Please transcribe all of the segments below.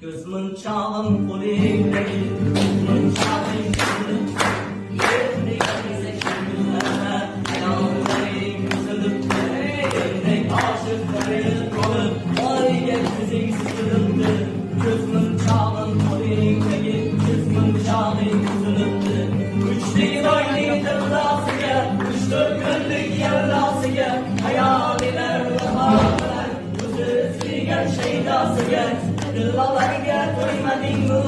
Gözmunçağım kulübdeki Gözmunçağım kulübdeki Yerine gelirse kimlere Hayallerim üzülüptü Yerine aşıkları olup Ay gel sıkıldı Gözmunçağım kulübdeki Gözmunçağım üzülüptü Üç değil aynı tırnası gel Üç dört günlük yarası gel Hayaliler rahatlar Gözü gel şeydası gel Kırlalarga to'ymading bu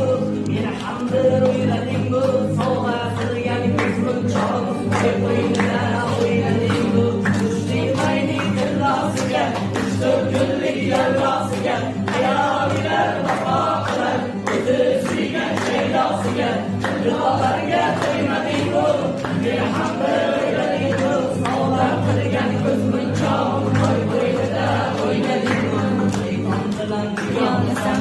meni hamda o'ylading bu sovg'a qilgan ko'zmunchoq qo'ynida o'ynading bu kuchli mayning tillasiga uch to'rt kunlik yallasiga hayolilar vafo qilar o'zi suygan shaydosiga kırlalarga to'ymading bu meni hamda o'ylading bu sovg'a qilgan ko'zmunchoq qo'ynida o'ynading bu shayton bilan yonasan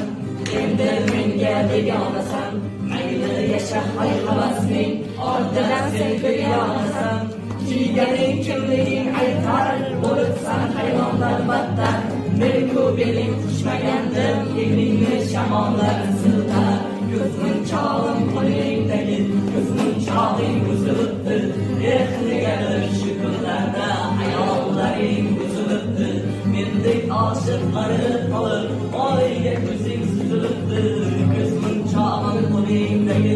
endi menga begonasan mayli yasha hay havasning ortidan sen begonasan kiyganing kimliging aytar bo'libsan hayvonlar battar men-ku beling quchmagandim egningni shamollar siltar ko'zmunchog'im qo'lingdagi ko'zmunchog'ing buzilibdi negadir shu kunlarda hayollaring buzilibdi mendek oshiqlari qolib oyga ko'zing suzilibdi ko'zmunchog'im qo'lingdagi